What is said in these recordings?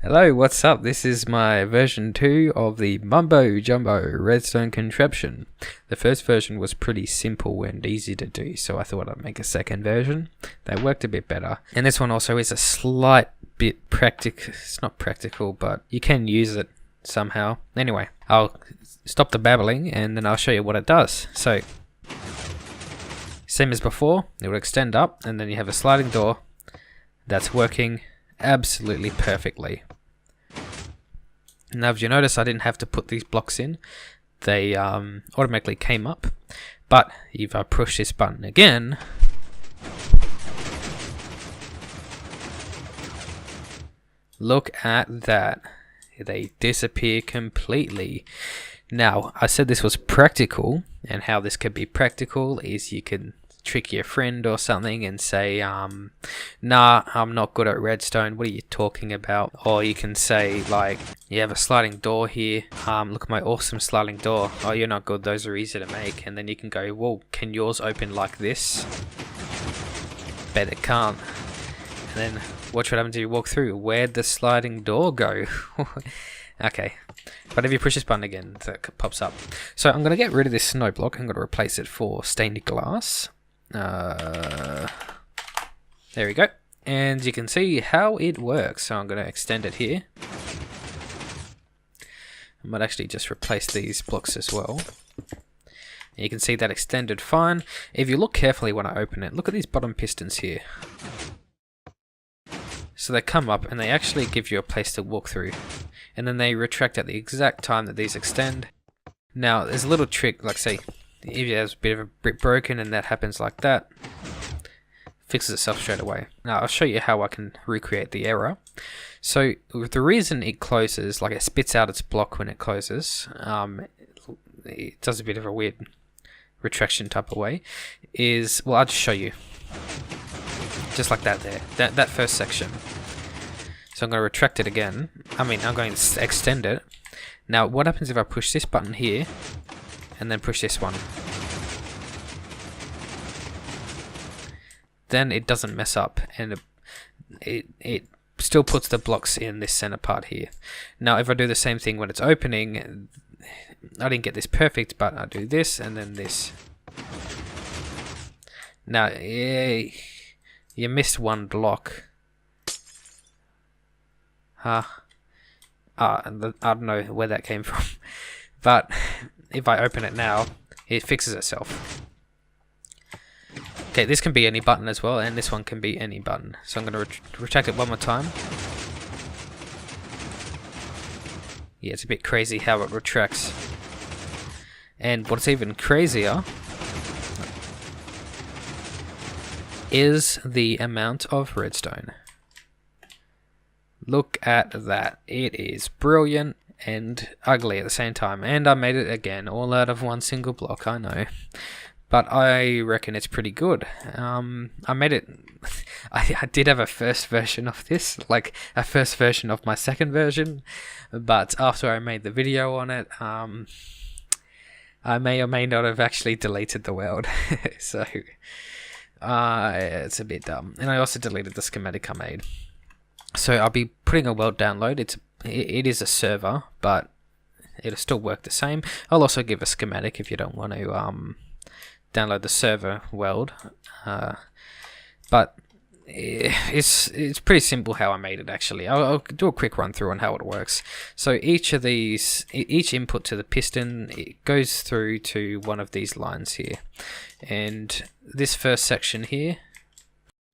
Hello, what's up? This is my version 2 of the Mumbo Jumbo Redstone contraption. The first version was pretty simple and easy to do, so I thought I'd make a second version that worked a bit better. And this one also is a slight bit practical. It's not practical, but you can use it somehow. Anyway, I'll stop the babbling and then I'll show you what it does. So, same as before, it will extend up and then you have a sliding door that's working absolutely perfectly. Now, if you notice, I didn't have to put these blocks in. They automatically came up. But if I push this button again, look at that. They disappear completely. Now, I said this was practical, and how this could be practical is you can trick your friend or something and say, nah, I'm not good at redstone, what are you talking about? Or you can say, like, you have a sliding door here, look at my awesome sliding door. Oh, you're not good, those are easy to make. And then you can go, well, can yours open like this? Bet it can't. And then watch what happens if you walk through. Where'd the sliding door go? Okay, but if you push this button again, it pops up. So I'm going to get rid of this snow block. I'm going to replace it for stained glass. There we go, and you can see how it works. So I'm going to extend it here. I might actually just replace these blocks as well. You can see that extended fine. If you look carefully when I open it, look at these bottom pistons here. So they come up and they actually give you a place to walk through, and then they retract at the exact time that these extend. Now there's a little trick, like say if there's a bit of a brick broken and that happens like that, fixes itself straight away. Now I'll show you how I can recreate the error. So the reason it closes, like it spits out its block when it closes, it does a bit of a weird retraction type of way, is, well, I'll just show you. Just like that there, that first section. So I'm going to retract it again. I'm going to extend it. Now what happens if I push this button here and then push this one? Then it doesn't mess up, and it still puts the blocks in this center part here. Now if I do the same thing when it's opening, I didn't get this perfect, but I do this and then this. Now you missed one block. I don't know where that came from, but if I open it now, it fixes itself. Okay, this can be any button as well, and this one can be any button. So I'm going to retract it one more time. Yeah, it's a bit crazy how it retracts. And what's even crazier is the amount of redstone. Look at that. It is brilliant and ugly at the same time. And I made it again, all out of one single block, I know. But I reckon it's pretty good. I made it... I did have a first version of this, like a first version of my second version. But after I made the video on it, I may or may not have actually deleted the world. So, it's a bit dumb. And I also deleted the schematic I made. So I'll be putting a world download. It is a server, but it'll still work the same. I'll also give a schematic if you don't want to download the server world. But it's pretty simple how I made it actually. I'll do a quick run through on how it works. So each of these, each input to the piston, it goes through to one of these lines here. And this first section here,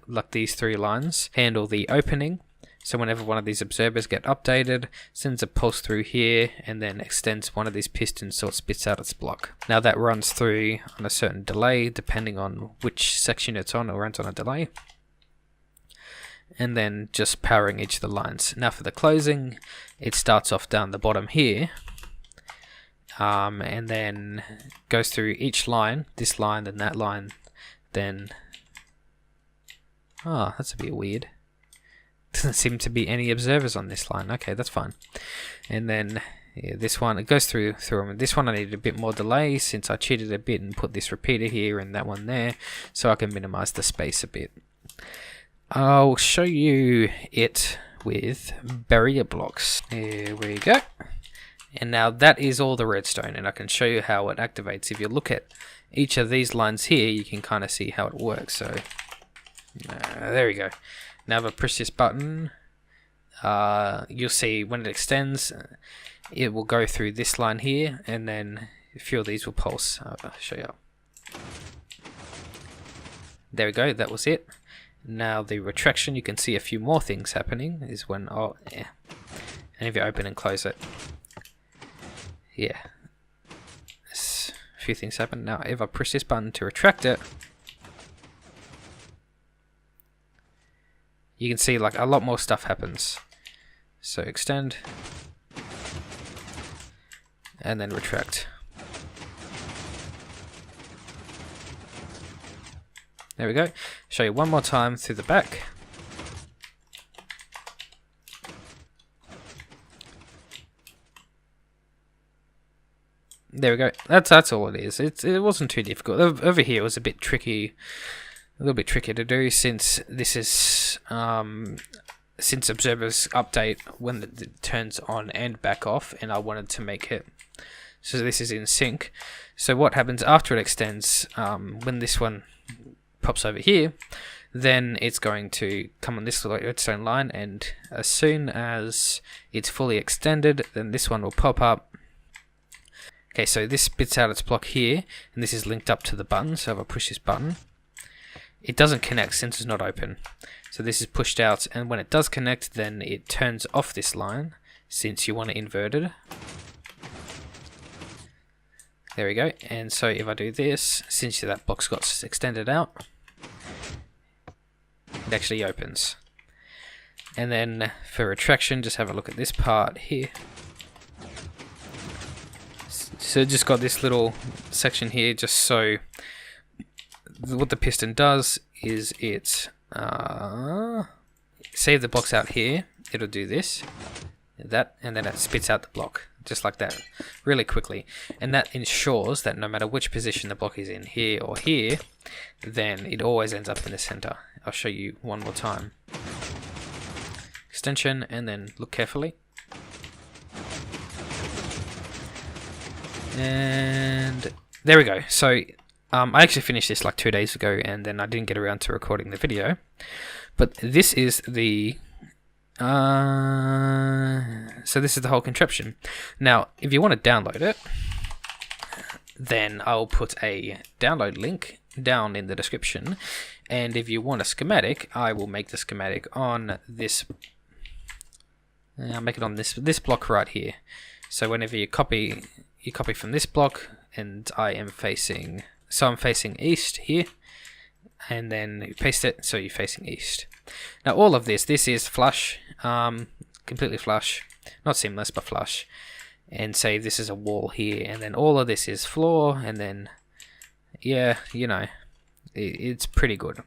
like these three lines, handle the opening. So whenever one of these observers get updated, sends a pulse through here and then extends one of these pistons so it spits out its block. Now that runs through on a certain delay, depending on which section it's on, it runs on a delay. And then just powering each of the lines. Now for the closing, it starts off down the bottom here. And then goes through each line, this line, then that line, then... Oh, that's a bit weird. Doesn't seem to be any observers on this line. Okay, that's fine. And then yeah, this one, it goes through them. This one I needed a bit more delay since I cheated a bit and put this repeater here and that one there, so I can minimize the space a bit. I'll show you it with barrier blocks. Here we go. And now that is all the redstone, and I can show you how it activates. If you look at each of these lines here, you can kind of see how it works. So there we go. Now if I push this button, you'll see when it extends, it will go through this line here, and then a few of these will pulse. I'll show you. There we go, that was it. Now the retraction, you can see a few more things happening, is when, oh yeah, and if you open and close it, yeah, there's a few things happen. Now if I push this button to retract it, you can see like a lot more stuff happens. So extend, and then retract. There we go. Show you one more time through the back. There we go. That's all it is. It wasn't too difficult. Over here it was a bit tricky, a little bit trickier to do, since this is since observers update when it turns on and back off, and I wanted to make it so this is in sync. So what happens after it extends, when this one pops over here, then it's going to come on this redstone line, and as soon as it's fully extended, then this one will pop up. Okay, so this spits out its block here, and this is linked up to the button. So if I push this button, it doesn't connect since it's not open. So this is pushed out, and when it does connect, then it turns off this line since you want it inverted. There we go. And so if I do this, since that block's got extended out, it actually opens. And then for retraction, just have a look at this part here. So just got this little section here, just so what the piston does is it save the blocks out here, it'll do this, that, and then it spits out the block just like that really quickly, and that ensures that no matter which position the block is in, here or here, then it always ends up in the center. I'll show you one more time. Extension, and then look carefully. And there we go. So I actually finished this like 2 days ago, and then I didn't get around to recording the video. But this is the so this is the whole contraption. Now, if you want to download it, then I'll put a download link down in the description. And if you want a schematic, I will make the schematic on this. I'll make it on this block right here. So whenever you copy from this block, and I'm facing east here, and then you paste it so you're facing east. Now all of this is flush, completely flush, not seamless but flush. And say this is a wall here, and then all of this is floor, and then yeah, you know, it's pretty good,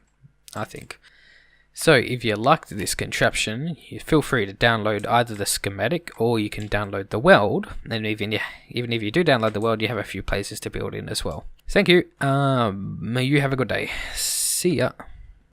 I think. So if you liked this contraption, you feel free to download either the schematic, or you can download the weld, and even if you do download the weld, you have a few places to build in as well. Thank you. May you have a good day. See ya.